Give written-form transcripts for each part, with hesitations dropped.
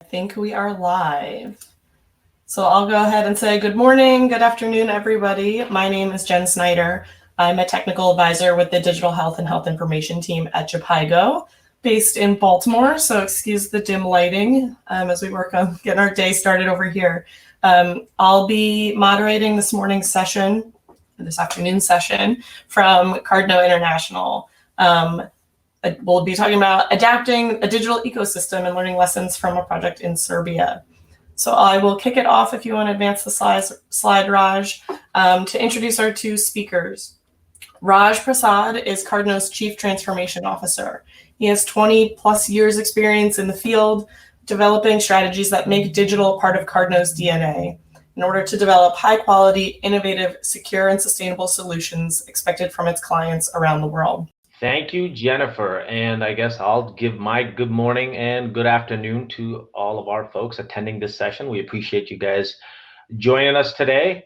I think we are live. So I'll go ahead and say good morning, good afternoon, everybody. My name is Jen Snyder. I'm a technical advisor with the Digital Health and Health Information team at Japaigo, based in Baltimore. So excuse the dim lighting as we work on getting our day started over here. I'll be moderating this morning's session, this afternoon's session from Cardno International. We'll be talking about adapting a digital ecosystem and learning lessons from a project in Serbia. So I will kick it off if you want to advance the slide, Raj, to introduce our two speakers. Raj Prasad is Cardno's Chief Transformation Officer. He has 20 plus years experience in the field, developing strategies that make digital part of Cardno's DNA in order to develop high quality, innovative, secure, and sustainable solutions expected from its clients around the world. Thank you, Jennifer. And I guess I'll give my good morning and good afternoon to all of our folks attending this session. We appreciate you guys joining us today.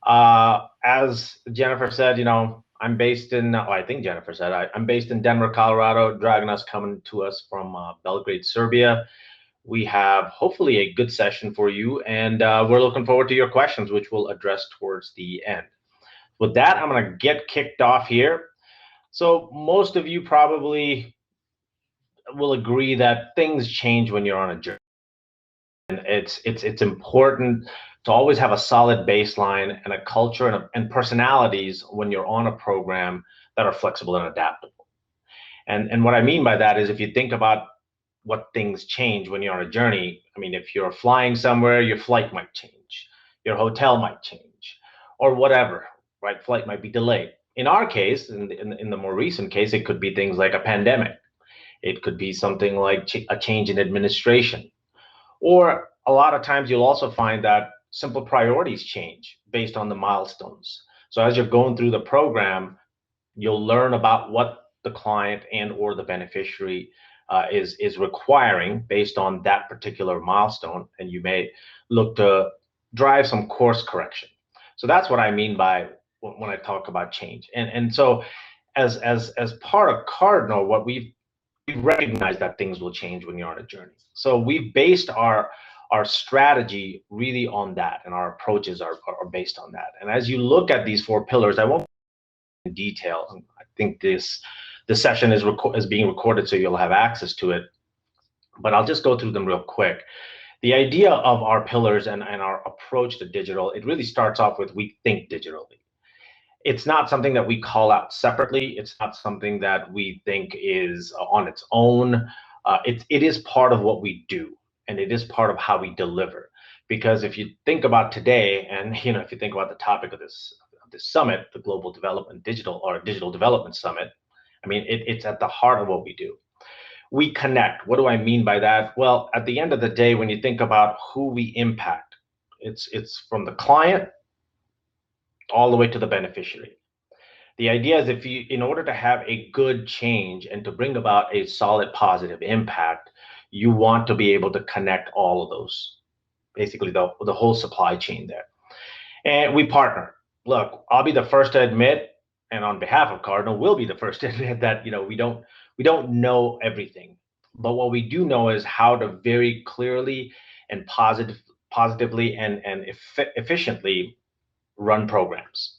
As Jennifer said, I'm based in, I think Jennifer said, I'm based in Denver, Colorado. Dragana's coming to us from Belgrade, Serbia. We have hopefully a good session for you, and we're looking forward to your questions, which we'll address towards the end. With that, I'm going to get kicked off here. So most of you probably will agree that things change when you're on a journey. And it's important to always have a solid baseline and a culture and personalities when you're on a program that are flexible and adaptable. And what I mean by that is if you think about what things change when you're on a journey, I mean, if you're flying somewhere, your flight might change, your hotel might change, or whatever, right? Flight might be delayed. In our case, in the more recent case, it could be things like a pandemic. It could be something like a change in administration. Or a lot of times you'll also find that simple priorities change based on the milestones. So as you're going through the program, you'll learn about what the client and or the beneficiary is requiring based on that particular milestone, and you may look to drive some course correction. So that's what I mean by when I talk about change. And so as part of Cardno, what we've recognized that things will change when you're on a journey. So we've based our strategy really on that, and our approaches are based on that. And as you look at these four pillars, I won't go in detail. I think this session is being recorded, so you'll have access to it. But I'll just go through them real quick. The idea of our pillars and our approach to digital, it really starts off with we think digitally. It's not something that we call out separately. It's not something that we think is on its own. It is part of what we do, and it is part of how we deliver. Because if you think about today, and if you think about the topic of this summit, the Global Development Digital Development Summit, I mean, it's at the heart of what we do. We connect. What do I mean by that? Well, at the end of the day, when you think about who we impact, it's from the client all the way to the beneficiary. The idea is in order to have a good change and to bring about a solid positive impact, you want to be able to connect all of those, basically the whole supply chain there. And we partner. Look, I'll be the first to admit, and on behalf of Cardno, we'll be the first to admit that we don't know everything. But what we do know is how to very clearly and positively and efficiently run programs.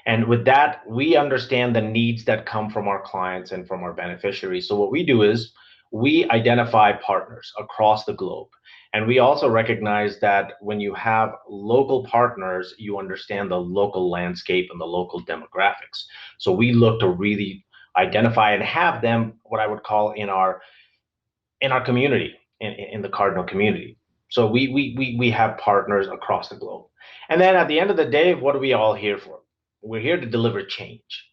And with that, we understand the needs that come from our clients and from our beneficiaries. So what we do is we identify partners across the globe. And we also recognize that when you have local partners, you understand the local landscape and the local demographics. So we look to really identify and have them, what I would call in our community, in the Cardno community. So we have partners across the globe. And then at the end of the day, what are we all here for? We're here to deliver change.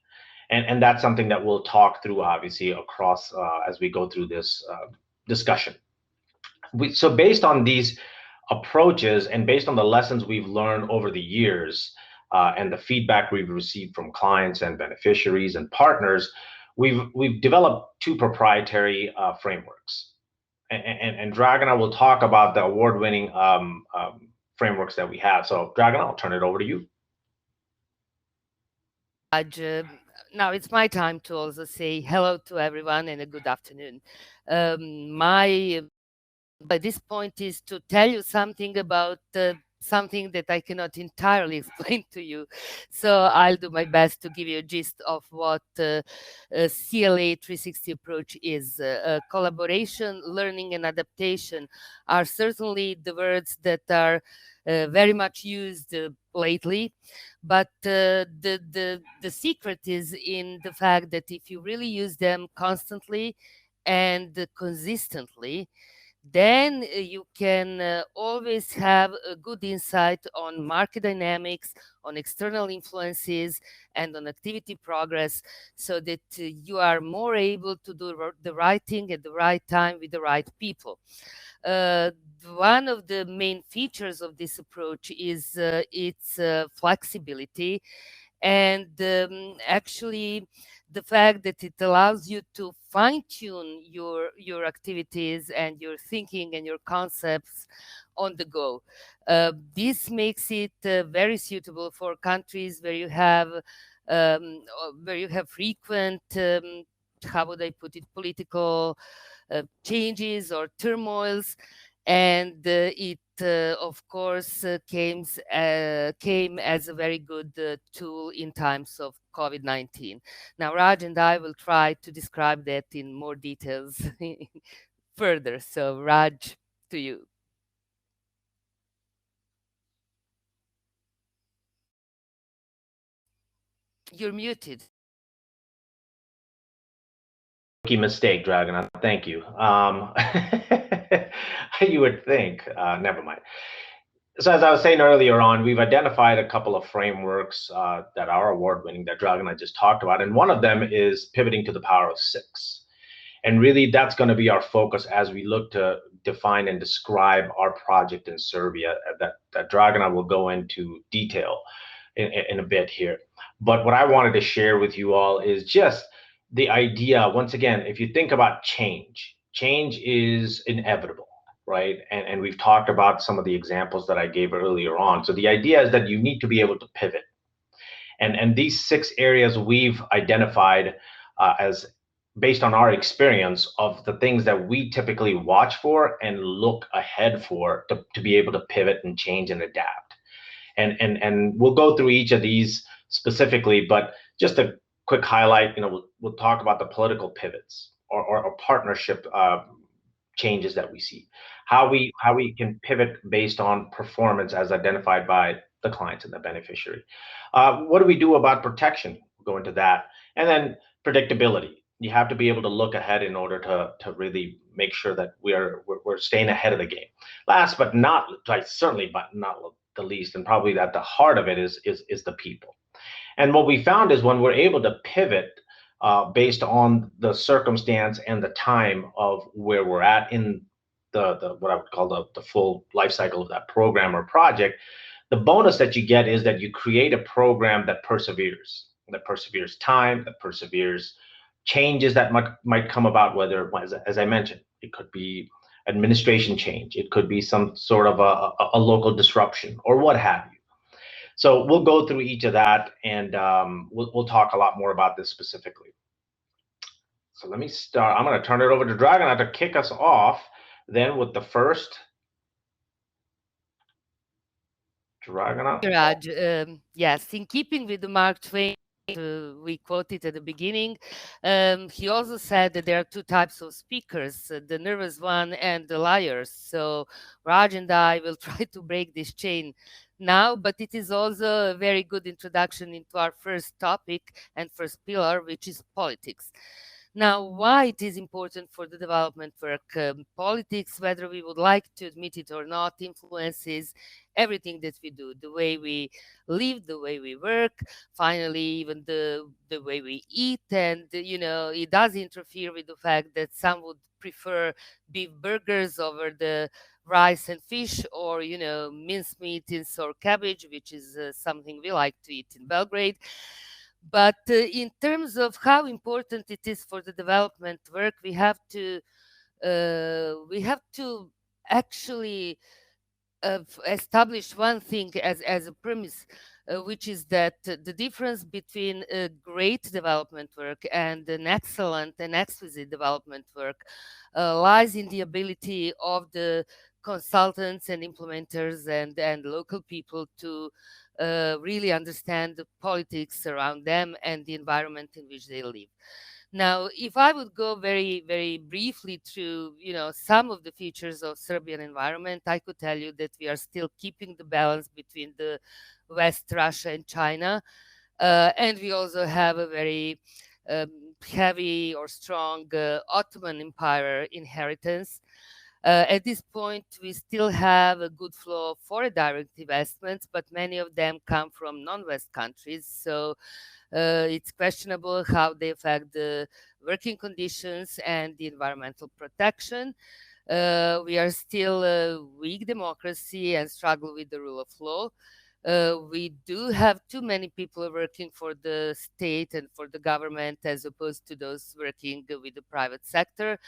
And that's something that we'll talk through, obviously, across as we go through this discussion. So based on these approaches and based on the lessons we've learned over the years and the feedback we've received from clients and beneficiaries and partners, we've developed two proprietary frameworks. And Dragana will talk about the award-winning frameworks that we have. So Dragana, I'll turn it over to you. Now it's my time to also say hello to everyone and a good afternoon. My by this point is to tell you something about something that I cannot entirely explain to you. So I'll do my best to give you a gist of what CLA 360 approach is. Collaboration, learning, and adaptation are certainly the words that are very much used lately, but the secret is in the fact that if you really use them constantly and consistently, then you can always have a good insight on market dynamics, on external influences, and on activity progress, so that you are more able to do the right thing at the right time with the right people. Uh, One of the main features of this approach is its flexibility, and actually the fact that it allows you to fine tune your activities and your thinking and your concepts on the go. This makes it very suitable for countries where you have frequent how would I put it, political changes or turmoils, and it of course came as a very good tool in times of COVID-19. Now Raj and I will try to describe that in more details further. So Raj, to you. You're muted. Rookie mistake, Dragon. Thank you. You would think. Never mind. So as I was saying earlier on, we've identified a couple of frameworks that are award-winning that Dragon and I just talked about, and one of them is pivoting to the power of six. And really, that's going to be our focus as we look to define and describe our project in Serbia that Dragana will go into detail in a bit here. But what I wanted to share with you all is just the idea, once again, if you think about change, change is inevitable, right? And we've talked about some of the examples that I gave earlier on. So the idea is that you need to be able to pivot. And these 6 areas we've identified as based on our experience of the things that we typically watch for and look ahead for to be able to pivot and change and adapt. And we'll go through each of these specifically, but just a quick highlight, we'll talk about the political pivots or partnership changes that we see, how we can pivot based on performance as identified by the clients and the beneficiary. What do we do about protection? We'll go into that. And then predictability. You have to be able to look ahead in order to really make sure that we're staying ahead of the game. Last but not, certainly but not the least, and probably at the heart of it is the people. And what we found is when we're able to pivot based on the circumstance and the time of where we're at in the what I would call the full life cycle of that program or project, the bonus that you get is that you create a program that perseveres time, that perseveres changes that might come about, whether, as I mentioned, it could be administration change, it could be some sort of a local disruption or what have you. So we'll go through each of that, and we'll talk a lot more about this specifically. So let me start. I'm going to turn it over to Dragon to kick us off then with the first. Dragon. Raj, yes, in keeping with the Mark Twain we quoted at the beginning, he also said that there are 2 types of speakers, the nervous one and the liars. So Raj and I will try to break this chain now, but it is also a very good introduction into our first topic and first pillar, which is politics. Now, why it is important for the development work? Politics, whether we would like to admit it or not, influences everything that we do, the way we live, the way we work, finally, even the way we eat. And, it does interfere with the fact that some would prefer beef burgers over the rice and fish, or, mincemeat in sour cabbage, which is something we like to eat in Belgrade. But in terms of how important it is for the development work, we have to actually establish one thing as a premise. which is that the difference between great development work and an excellent and exquisite development work lies in the ability of the consultants and implementers and local people to really understand the politics around them and the environment in which they live. Now, if I would go very, very briefly through, some of the features of Serbian environment, I could tell you that we are still keeping the balance between the West, Russia, and China, and we also have a very heavy or strong Ottoman Empire inheritance. At this point, we still have a good flow of foreign direct investments, but many of them come from non-West countries. So it's questionable how they affect the working conditions and the environmental protection. We are still a weak democracy and struggle with the rule of law. We do have too many people working for the state and for the government as opposed to those working with the private sector.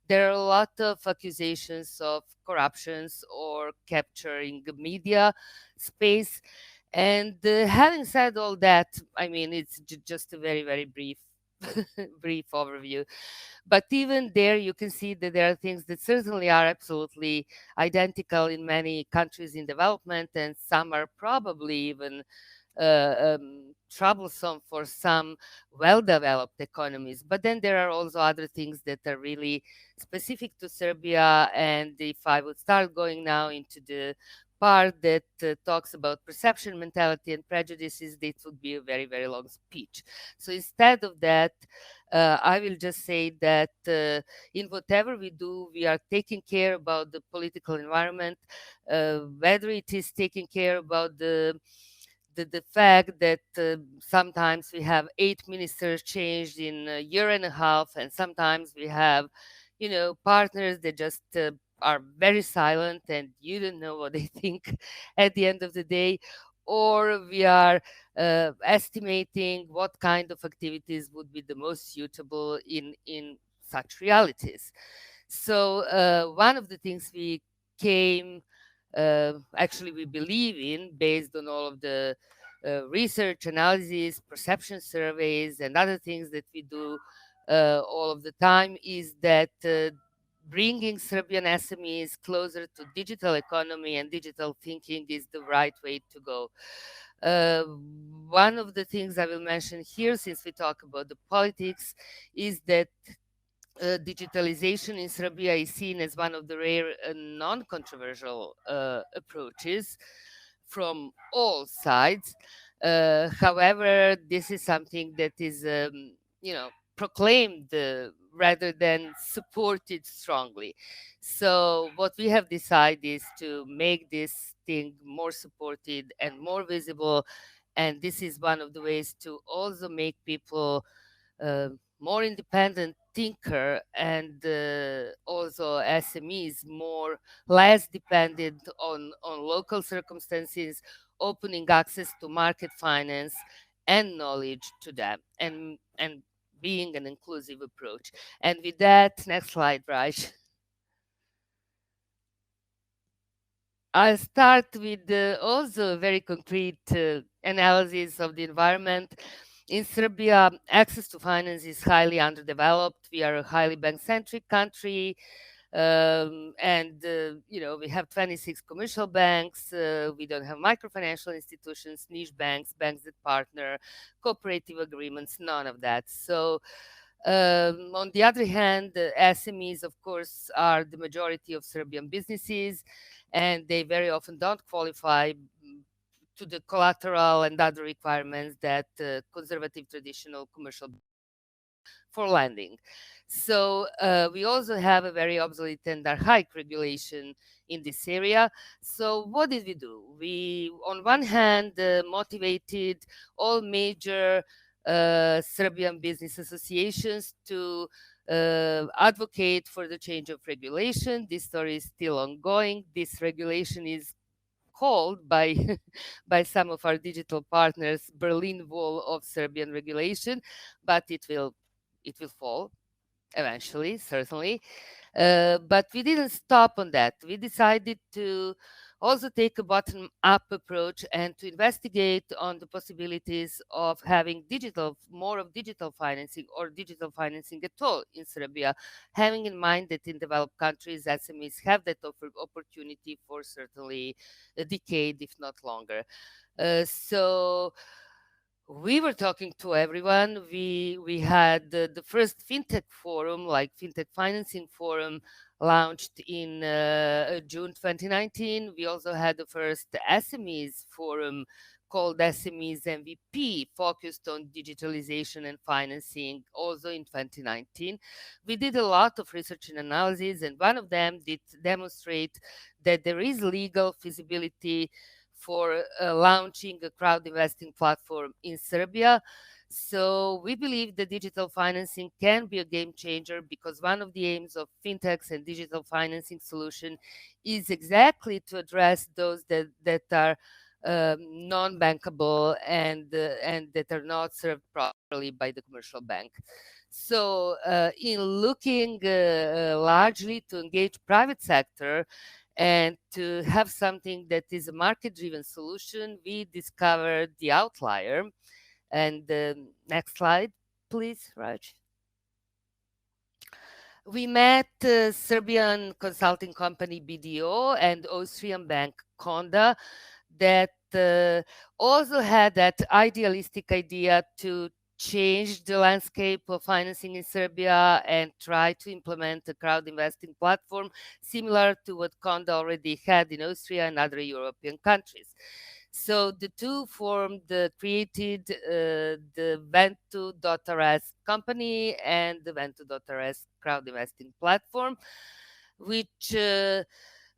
There are a lot of accusations of corruptions or capturing the media space. And having said all that, I mean, it's just a very, very brief brief overview. But even there, you can see that there are things that certainly are absolutely identical in many countries in development, and some are probably even troublesome for some well-developed economies. But then there are also other things that are really specific to Serbia. And if I would start going now into the part that talks about perception, mentality, and prejudices, this would be a very, very long speech. So instead of that, I will just say that in whatever we do, we are taking care about the political environment, whether it is taking care about the fact that sometimes we have 8 ministers changed in a year and a half, and sometimes we have, partners that just are very silent and you don't know what they think at the end of the day, or we are estimating what kind of activities would be the most suitable in such realities. So one of the things we came actually we believe in, based on all of the research, analysis, perception surveys, and other things that we do all of the time, is that bringing Serbian SMEs closer to digital economy and digital thinking is the right way to go. Uh, One of the things I will mention here, since we talk about the politics, is that digitalization in Serbia is seen as one of the rare non-controversial approaches from all sides. However, this is something that is, proclaimed rather than supported strongly. So what we have decided is to make this thing more supported and more visible. And this is one of the ways to also make people uh, more independent thinker, and also SMEs more less dependent on local circumstances, opening access to market finance and knowledge to them, and being an inclusive approach. And with that, next slide, Raj. I'll start with also a very concrete analysis of the environment. In Serbia, access to finance is highly underdeveloped. We are a highly bank-centric country, and we have 26 commercial banks. We don't have microfinancial institutions, niche banks, banks that partner, cooperative agreements, none of that. So on the other hand, the SMEs, of course, are the majority of Serbian businesses, and they very often don't qualify to the collateral and other requirements that conservative traditional commercial for lending. So we also have a very obsolete and archaic regulation in this area. So what did we do? We, on one hand, motivated all major Serbian business associations to advocate for the change of regulation. This story is still ongoing. This regulation is called by by some of our digital partners Berlin Wall of Serbian regulation, but it will fall eventually, certainly. But we didn't stop on that. We decided to also take a bottom-up approach and to investigate on the possibilities of having more of digital financing or digital financing at all in Serbia, having in mind that in developed countries, SMEs have that opportunity for certainly a decade, if not longer. So we were talking to everyone. We had the first fintech forum, like fintech financing forum, launched in June 2019. We also had the first SMEs forum called SMEs MVP, focused on digitalization and financing, also in 2019. We did a lot of research and analysis, and one of them did demonstrate that there is legal feasibility for launching a crowd investing platform in Serbia. So we believe that digital financing can be a game changer because one of the aims of fintechs and digital financing solution is exactly to address those that are non-bankable and that are not served properly by the commercial bank. So in looking largely to engage private sector and to have something that is a market-driven solution, we discovered the outlier. And next slide, please, Raj. We met Serbian consulting company BDO and Austrian bank Conda that also had that idealistic idea to change the landscape of financing in Serbia and try to implement a crowd investing platform similar to what Conda already had in Austria and other European countries. So the two created the Ventu.rs company and the Ventu.rs crowd investing platform, which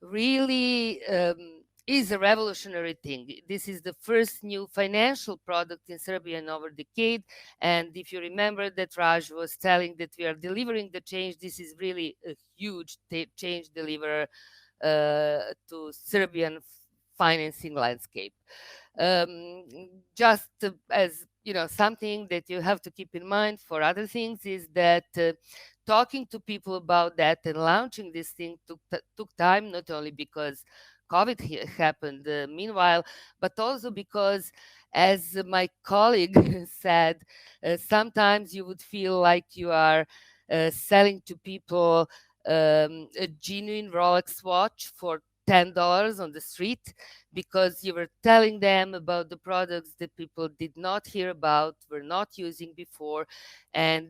really is a revolutionary thing. This is the first new financial product in Serbia in over a decade. And if you remember that Raj was telling that we are delivering the change, this is really a huge change deliverer to Serbian financing landscape. Just as something that you have to keep in mind for other things is that talking to people about that and launching this thing took time, not only because COVID happened meanwhile, but also because, as my colleague said, sometimes you would feel like you are selling to people a genuine Rolex watch for $10 on the street because you were telling them about the products that people did not hear about, were not using before, and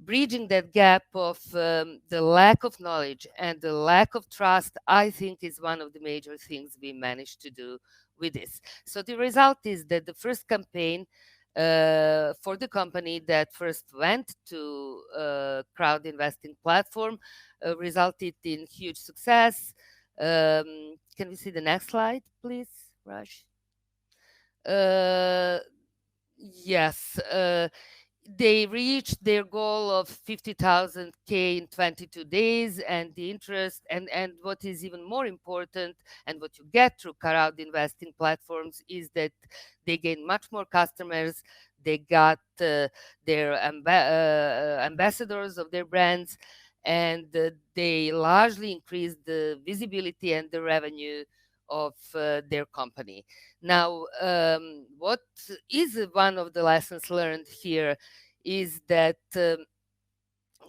bridging that gap of the lack of knowledge and the lack of trust, I think, is one of the major things we managed to do with this. So the result is that the first campaign for the company that first went to crowd investing platform resulted in huge success. Can we see the next slide, please, Raj? Yes. They reached their goal of 50,000 K in 22 days, and the interest and what is even more important and what you get through crowd investing platforms is that they gain much more customers. They got their ambassadors of their brands, and they largely increased the visibility and the revenue of their company. Now, what is one of the lessons learned here is that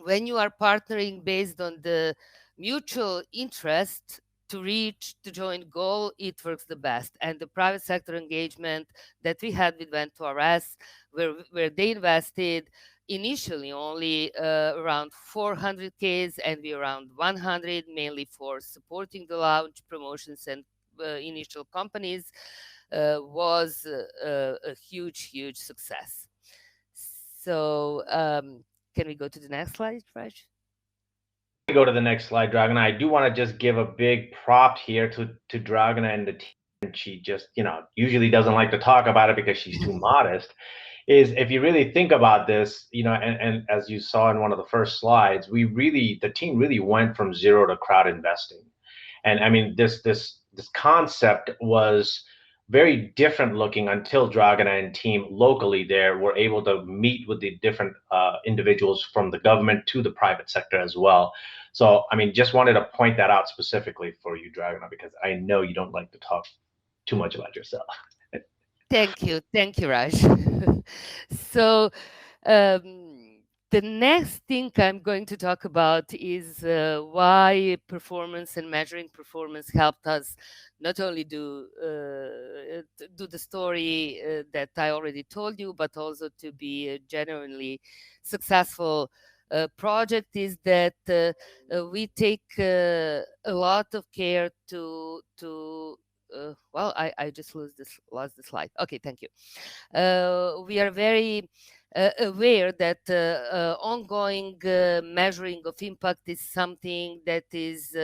when you are partnering based on the mutual interest to reach the joint goal, it works the best. And the private sector engagement that we had with Ventu.rs, where they invested initially only around 400 Ks and we around 100, mainly for supporting the launch promotions and initial companies, was a huge success. So can we go to the next slide, Raj? Go to the next slide, Dragana. I do want to just give a big prop here to Dragana and the team. She just, usually doesn't like to talk about it because she's too modest. Is if you really think about this, and as you saw in one of the first slides, the team really went from zero to crowd investing. And I mean, this concept was very different looking until Dragana and team locally there were able to meet with the different individuals from the government to the private sector as well. So, I mean, just wanted to point that out specifically for you, Dragana, because I know you don't like to talk too much about yourself. Thank you, Raj. So, the next thing I'm going to talk about is why performance and measuring performance helped us not only do the story that I already told you, but also to be a genuinely successful project. Is that we take a lot of care to well, I just lost the slide. Okay, thank you. We are very aware that ongoing measuring of impact is something that is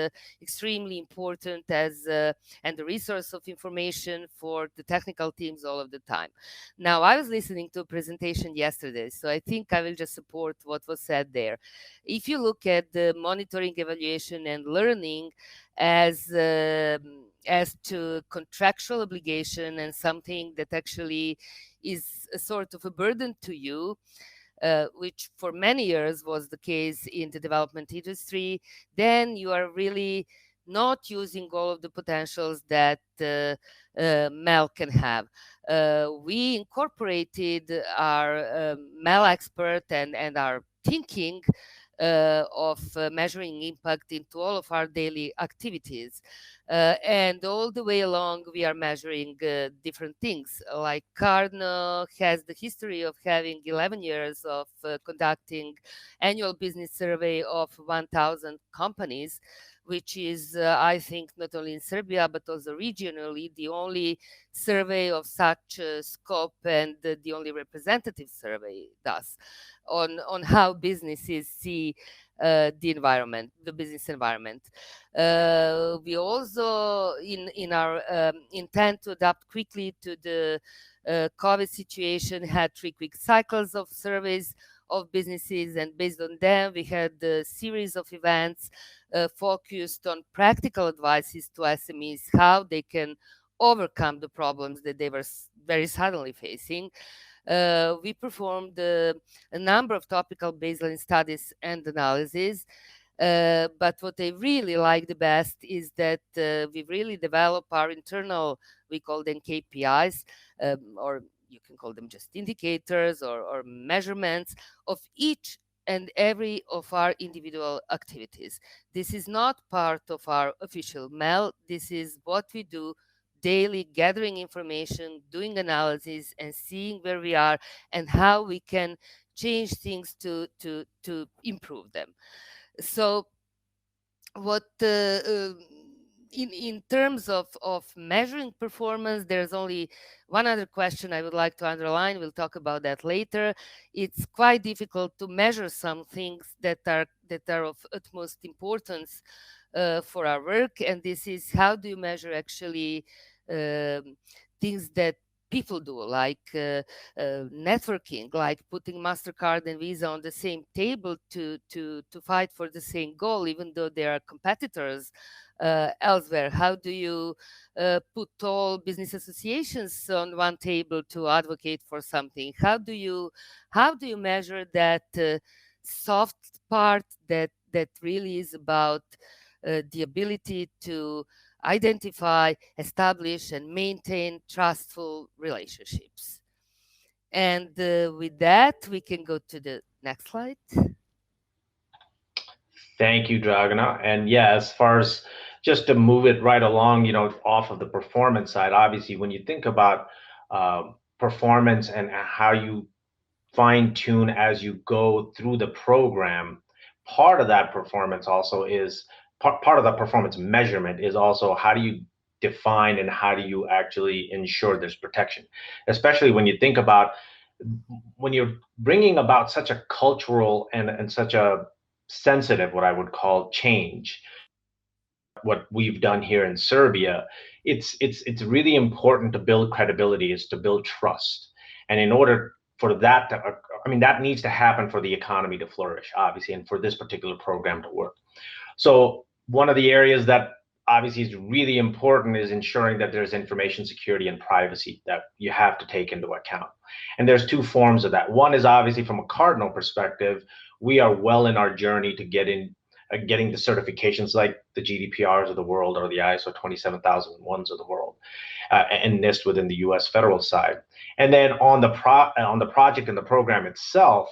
extremely important as and the resource of information for the technical teams all of the time. Now, I was listening to a presentation yesterday, so I think I will just support what was said there. If you look at the monitoring, evaluation, and learning as to contractual obligation and something that actually is a sort of a burden to you, which for many years was the case in the development industry, then you are really not using all of the potentials that MEL can have. We incorporated our MEL expert and our thinking of measuring impact into all of our daily activities. And all the way along, we are measuring different things. Like Cardno has the history of having 11 years of conducting annual business survey of 1,000 companies, which is, I think, not only in Serbia, but also regionally, the only survey of such scope and the only representative survey thus on how businesses see the environment, the business environment. We also, in our intent to adapt quickly to the COVID situation, had 3 quick cycles of surveys of businesses, and based on them, we had a series of events focused on practical advices to SMEs, how they can overcome the problems that they were very suddenly facing. We performed a number of topical baseline studies and analyses. But what I really like the best is that we've really developed our internal, we call them KPIs, or you can call them just indicators or measurements of each and every of our individual activities. This is not part of our official MEL. This is what we do daily, gathering information, doing analysis, and seeing where we are and how we can change things to improve them. So what in terms of measuring performance, there's only one other question I would like to underline. We'll talk about that later. It's quite difficult to measure some things that are of utmost importance for our work, and this is how do you measure actually things that people do, like networking, like putting MasterCard and Visa on the same table to fight for the same goal, even though they are competitors elsewhere. How do you put all business associations on one table to advocate for something? How do you measure that soft part that really is about the ability to identify, establish, and maintain trustful relationships? And with that, we can go to the next slide. Thank you, Dragana. And yeah, as far as just to move it right along, off of the performance side, obviously, when you think about performance and how you fine tune as you go through the program, part of that performance also is part of the performance measurement is also how do you define and how do you actually ensure there's protection, especially when you think about when you're bringing about such a cultural and such a sensitive, what I would call, change. What we've done here in Serbia, it's really important to build credibility, is to build trust. And in order for that to, that needs to happen for the economy to flourish, obviously, and for this particular program to work. So one of the areas that obviously is really important is ensuring that there's information security and privacy that you have to take into account. And there's 2 forms of that. One is obviously from a Cardno perspective, we are well in our journey to get in getting the certifications like the GDPRs of the world or the ISO 27001s of the world, and NIST within the U.S. federal side. And then on the project and the program itself,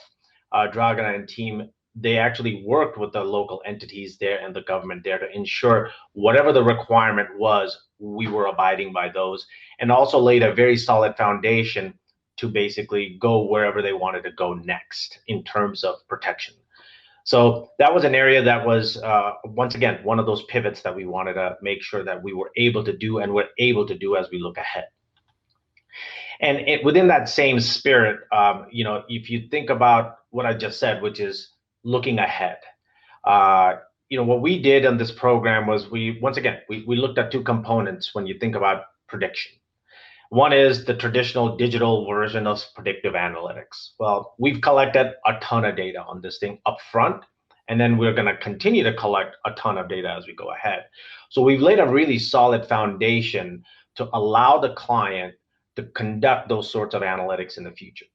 Dragana and team, they actually worked with the local entities there and the government there to ensure whatever the requirement was, we were abiding by those, and also laid a very solid foundation to basically go wherever they wanted to go next in terms of protection. So that was an area that was, once again, one of those pivots that we wanted to make sure that we were able to do and we're able to do as we look ahead. And within that same spirit, if you think about what I just said, which is looking ahead, what we did on this program was we looked at two components when you think about prediction. One is the traditional digital version of predictive analytics. Well, we've collected a ton of data on this thing up front, and then we're going to continue to collect a ton of data as we go ahead. So we've laid a really solid foundation to allow the client to conduct those sorts of analytics in the future,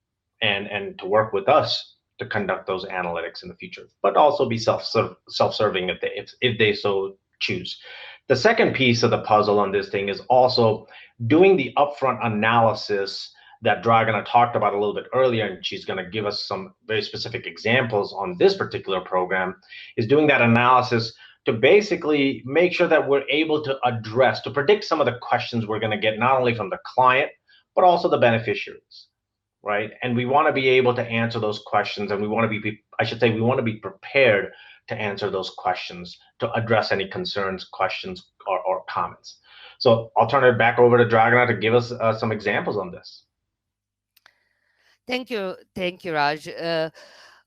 and to work with us to conduct those analytics in the future, but also be self-serving if they so choose. The second piece of the puzzle on this thing is also doing the upfront analysis that Dragana talked about a little bit earlier, and she's going to give us some very specific examples on this particular program, is doing that analysis to basically make sure that we're able to predict some of the questions we're going to get, not only from the client, but also the beneficiaries, right? And we want to be able to answer those questions, and we want to be prepared to answer those questions, to address any concerns, questions, or comments. So I'll turn it back over to Dragana to give us some examples on this. Thank you, Raj.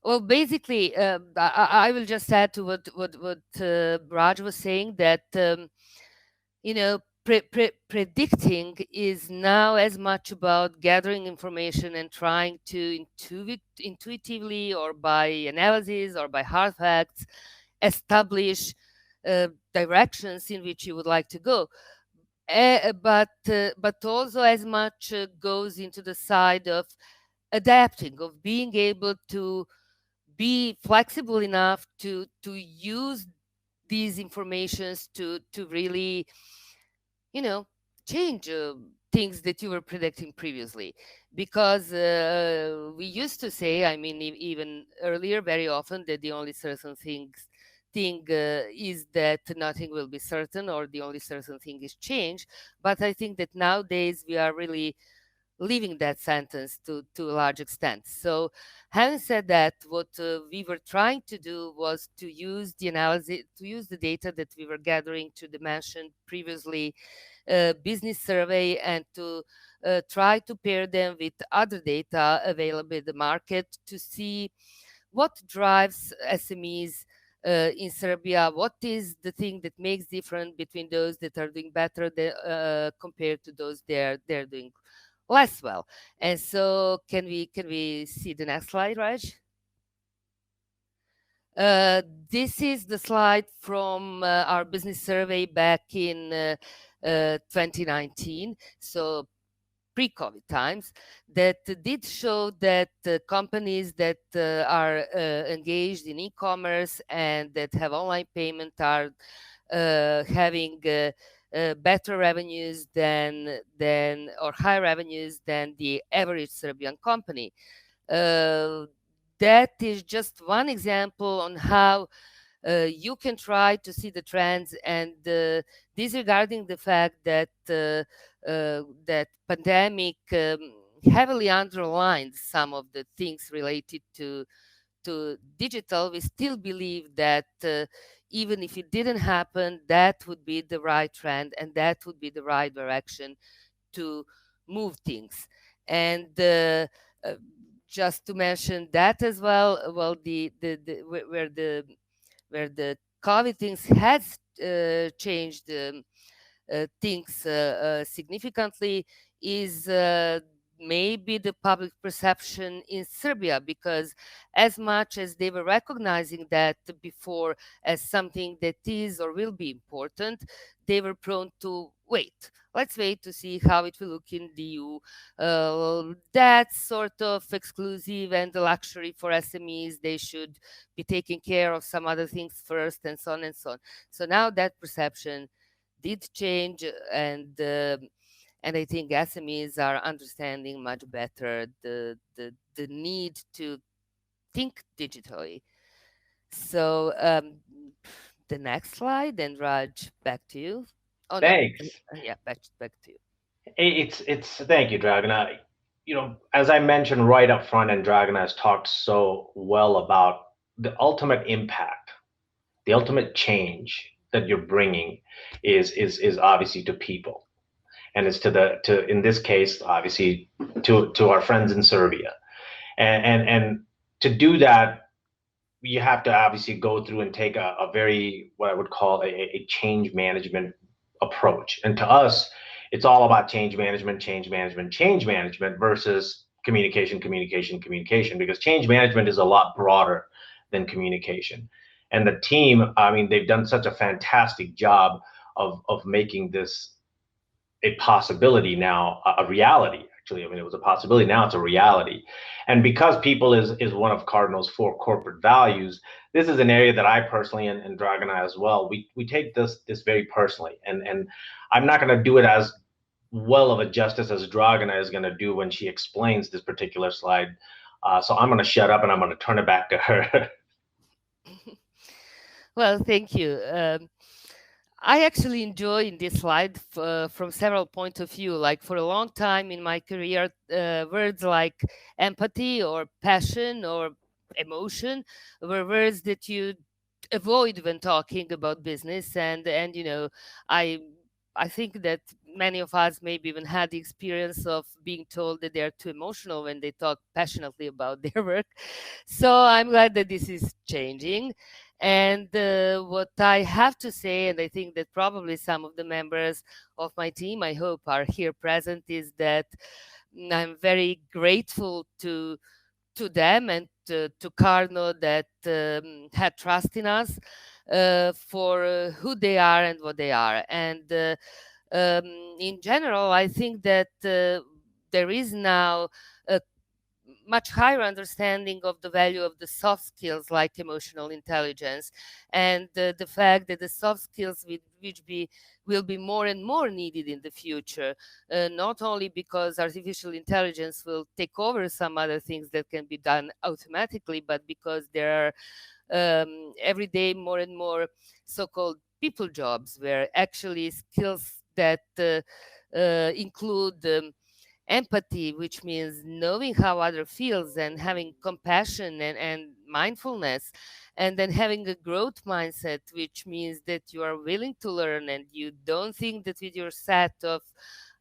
Well, basically, I will just add to what Raj was saying, that predicting is now as much about gathering information and trying to intuitively, or by analysis or by hard facts, establish directions in which you would like to go. But also as much goes into the side of adapting, of being able to be flexible enough to use these informations to really change things that you were predicting previously. Because we used to say, even earlier, very often, that the only certain thing is that nothing will be certain, or the only certain thing is change. But I think that nowadays we are really living that sentence to a large extent. So having said that, what we were trying to do was to use the analysis, to use the data that we were gathering to the mentioned previously business survey, and to try to pair them with other data available in the market to see what drives SMEs in Serbia, what is the thing that makes different between those that are doing better compared to those they're doing less well. And so can we see the next slide, Raj? This is the slide from our business survey back in 2019, so pre-COVID times, that did show that companies that are engaged in e-commerce and that have online payment are having better revenues than or higher revenues than the average Serbian company. That is just one example on how you can try to see the trends, and disregarding the fact that that pandemic heavily underlined some of the things related to digital. We still believe that even if it didn't happen, that would be the right trend, and that would be the right direction to move things. And just to mention that as well, well, where the COVID things has changed things significantly is maybe the public perception in Serbia, because as much as they were recognizing that before as something that is or will be important, they were prone to, wait. Let's wait to see how it will look in the EU. That sort of exclusive and the luxury for SMEs. They should be taking care of some other things first, and so on and so on. So now that perception did change, and I think SMEs are understanding much better the need to think digitally. So the next slide, and Raj, back to you. Oh no, Thanks. yeah, back to you. It's thank you, Dragana. As I mentioned right up front, and Dragana has talked so well about the ultimate impact, the ultimate change that you're bringing is obviously to people, and it's to in this case obviously to our friends in Serbia, and to do that you have to obviously go through and take a very what I would call a change management approach. And to us, it's all about change management versus communication, because change management is a lot broader than communication. And the team, I mean, they've done such a fantastic job of making this a possibility now, a reality. Actually, I mean, it was a possibility. Now it's a reality. And because people is one of Cardno's 4 corporate values, this is an area that I personally and Dragana as well, we take this very personally. And I'm not going to do it as well of a justice as Dragana is going to do when she explains this particular slide. So I'm going to shut up and I'm going to turn it back to her. Well, thank you. I actually enjoy in this slide from several points of view. Like for a long time in my career, words like empathy or passion or emotion were words that you avoid when talking about business. And I think that many of us maybe even had the experience of being told that they're too emotional when they talk passionately about their work. So I'm glad that this is changing. And what I have to say, and I think that probably some of the members of my team, I hope, are here present, is that I'm very grateful to them and to Cardno that had trust in us for who they are and what they are. And in general, I think that there is now a much higher understanding of the value of the soft skills like emotional intelligence, and the fact that the soft skills will be more and more needed in the future, not only because artificial intelligence will take over some other things that can be done automatically, but because there are every day more and more so-called people jobs where actually skills that include empathy, which means knowing how other feels and having compassion and mindfulness, and then having a growth mindset, which means that you are willing to learn and you don't think that with your set of,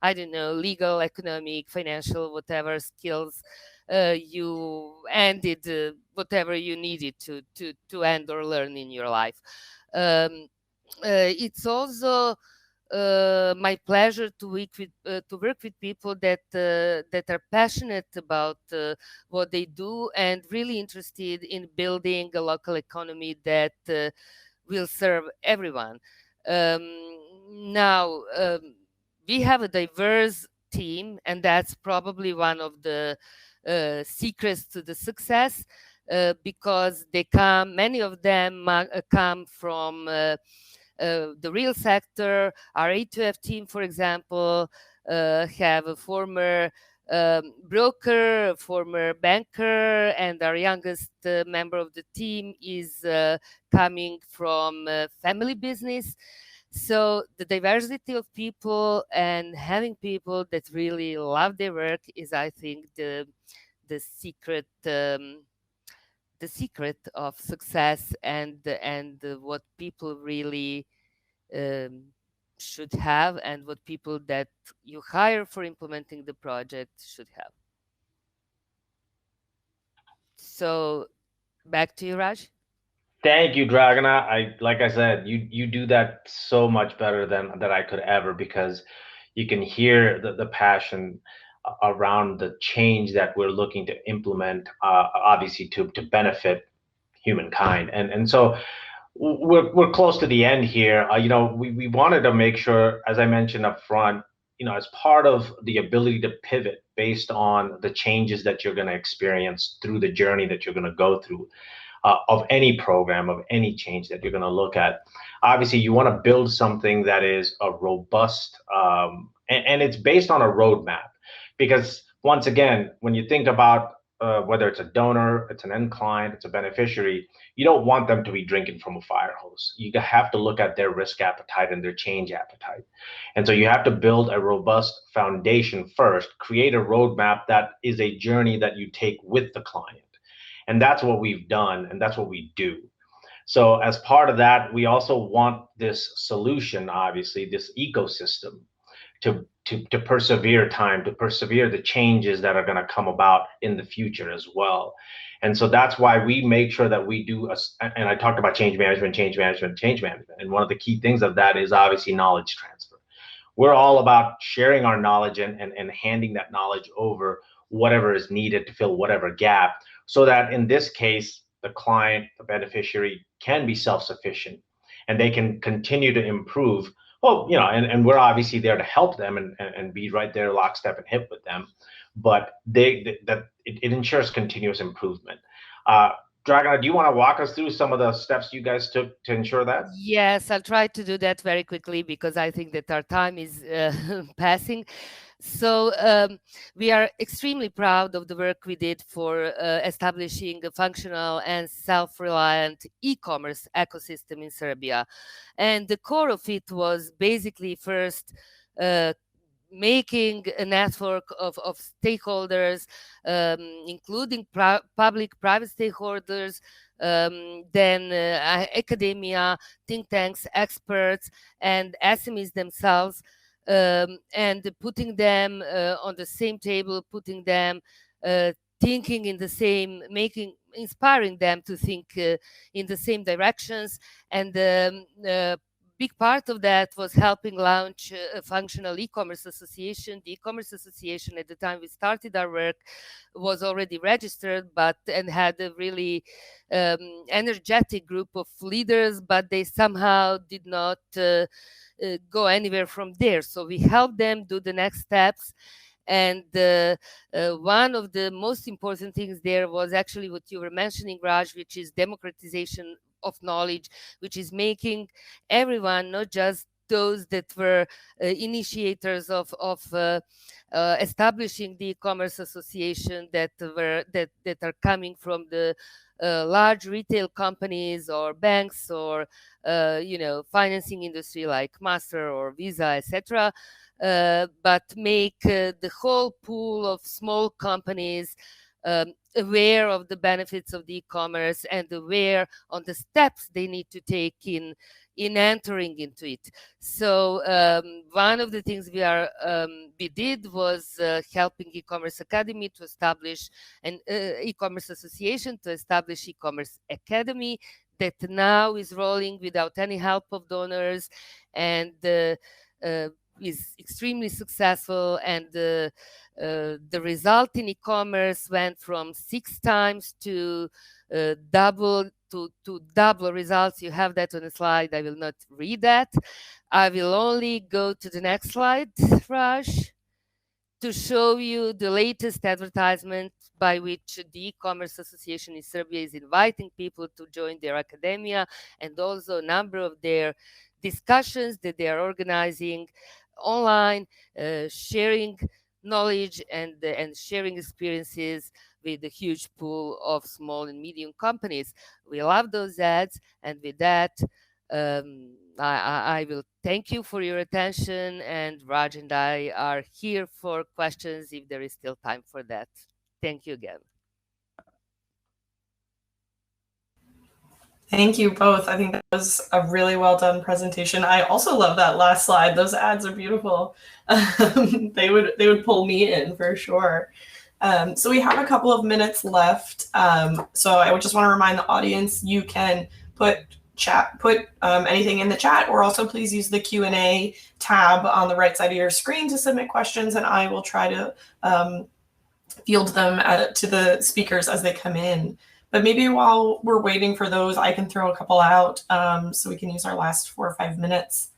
I don't know, legal, economic, financial, whatever skills, you ended whatever you needed to end or learn in your life. It's also my pleasure to work with people that are passionate about what they do and really interested in building a local economy that will serve everyone. Now we have a diverse team, and that's probably one of the secrets to the success, because many of them come from the real sector. Our A2F team, for example, have a former broker, a former banker, and our youngest member of the team is coming from family business. So the diversity of people and having people that really love their work is, I think, the secret. The secret of success, and what people really should have, and what people that you hire for implementing the project should have. So back to you, Raj. Thank you, Dragana. Like I said, you do that so much better than I could ever, because you can hear the passion around the change that we're looking to implement, obviously to benefit humankind. And so we're close to the end here. We wanted to make sure, as I mentioned up front, as part of the ability to pivot based on the changes that you're going to experience through the journey that you're going to go through, of any program, of any change that you're going to look at. Obviously, you want to build something that is a robust, and it's based on a roadmap. Because once again, when you think about whether it's a donor, it's an end client, it's a beneficiary, you don't want them to be drinking from a fire hose. You have to look at their risk appetite and their change appetite. And so you have to build a robust foundation first, create a roadmap that is a journey that you take with the client. And that's what we've done, and that's what we do. So as part of that, we also want this solution, obviously, this ecosystem to persevere time, to persevere the changes that are going to come about in the future as well. And so that's why we make sure that we do, and I talked about change management. And one of the key things of that is obviously knowledge transfer. We're all about sharing our knowledge and handing that knowledge over, whatever is needed to fill whatever gap, so that in this case, the client, the beneficiary, can be self-sufficient and they can continue to improve. Well, and we're obviously there to help them and be right there lockstep and hip with them, but it ensures continuous improvement. Dragana, do you want to walk us through some of the steps you guys took to ensure that? Yes, I'll try to do that very quickly because I think that our time is passing. So we are extremely proud of the work we did for establishing a functional and self-reliant e-commerce ecosystem in Serbia. And the core of it was basically first making a network of stakeholders, including public-private stakeholders, then academia, think tanks, experts, and SMEs themselves, and putting them on the same table, putting them thinking in the same, inspiring them to think in the same directions. And big part of that was helping launch a functional e-commerce association. The e-commerce association, at the time we started our work, was already registered, and had a really energetic group of leaders, but they somehow did not go anywhere from there. So we helped them do the next steps. And one of the most important things there was actually what you were mentioning, Raj, which is democratization of knowledge, which is making everyone, not just those that were initiators of establishing the e-commerce association, that are coming from the large retail companies or banks or financing industry like Master or Visa, etc. But make the whole pool of small companies aware of the benefits of the e-commerce and aware on the steps they need to take in entering into it. So one of the things we did was helping e-commerce academy to establish an e-commerce association, to establish e-commerce academy that now is rolling without any help of donors, and is extremely successful. And the result in e-commerce went from 6 times to double results. You have that on a slide. I will not read that. I will only go to the next slide, Raj, to show you the latest advertisement by which the e-commerce association in Serbia is inviting people to join their academia, and also a number of their discussions that they are organizing online, sharing knowledge and sharing experiences with a huge pool of small and medium companies. We love those ads, and with that, I will thank you for your attention, and Raj and I are here for questions if there is still time for that. Thank you again. Thank you both. I think that was a really well done presentation. I also love that last slide. Those ads are beautiful. They would pull me in for sure. So we have a couple of minutes left. So I would just want to remind the audience, you can put anything in the chat, or also please use the Q&A tab on the right side of your screen to submit questions, and I will try to field them to the speakers as they come in. But maybe while we're waiting for those, I can throw a couple out so we can use our last 4 or 5 minutes.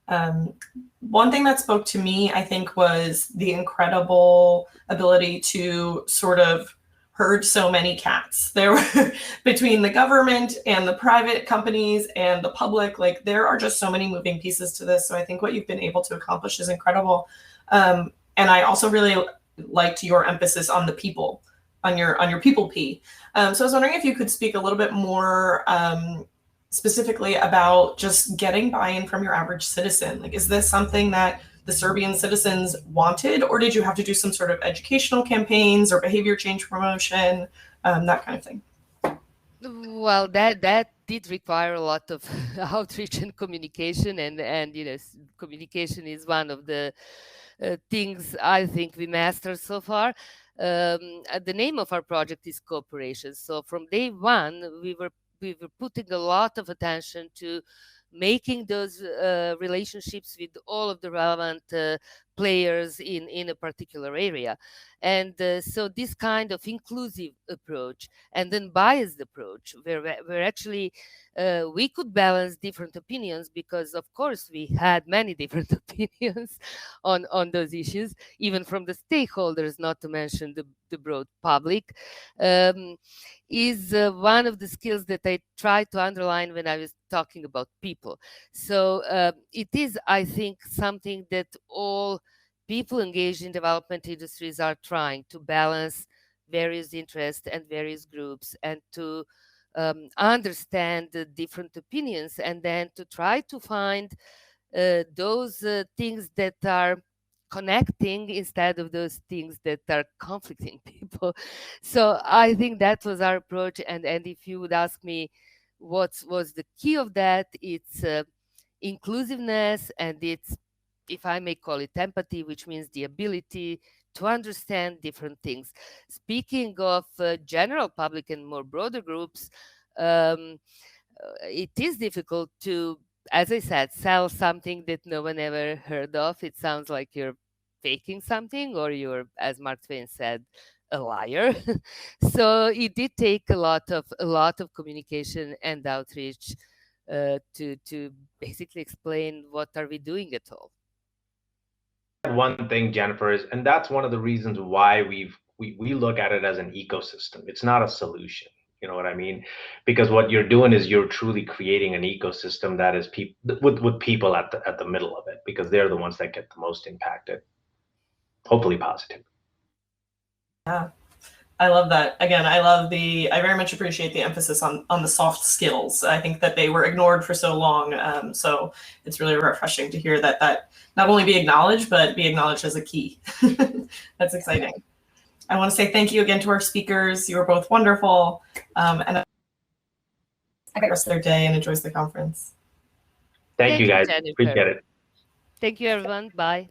One thing that spoke to me, I think, was the incredible ability to sort of herd so many cats. There were between the government and the private companies and the public, like there are just so many moving pieces to this. So I think what you've been able to accomplish is incredible. And I also really liked your emphasis on the people, on your people P. So I was wondering if you could speak a little bit more specifically about just getting buy-in from your average citizen. Like, is this something that the Serbian citizens wanted, or did you have to do some sort of educational campaigns or behavior change promotion, that kind of thing? Well, that did require a lot of outreach and communication, and communication is one of the things I think we mastered so far. The name of our project is cooperation. So from day one, we were putting a lot of attention to making those relationships with all of the relevant players in a particular area. And so this kind of inclusive approach and then biased approach, where actually we could balance different opinions, because of course we had many different opinions on those issues, even from the stakeholders, not to mention the broad public, is one of the skills that I try to underline when I was talking about people. So it is, I think, something that all people engaged in development industries are trying to balance various interests and various groups, and to understand the different opinions, and then to try to find those things that are connecting instead of those things that are conflicting people. So I think that was our approach. And if you would ask me what was the key of that, it's inclusiveness, and it's, if I may call it, empathy, which means the ability to understand different things. Speaking of general public and more broader groups, it is difficult to, as I said, sell something that no one ever heard of. It sounds like you're faking something, or you're, as Mark Twain said, a liar. So it did take a lot of communication and outreach to basically explain what are we doing at all. One thing, Jennifer, is, and that's one of the reasons why we look at it as an ecosystem. It's not a solution. You know what I mean? Because what you're doing is you're truly creating an ecosystem that is with people at the middle of it, because they're the ones that get the most impacted. Hopefully positive. Yeah, I love that. Again, I very much appreciate the emphasis on the soft skills. I think that they were ignored for so long. So it's really refreshing to hear that not only be acknowledged, but be acknowledged as a key. That's exciting. I want to say thank you again to our speakers. You were both wonderful. And I hope the rest of their day and enjoys the conference. Thank you, guys. Jennifer. Appreciate it. Thank you, everyone. Bye.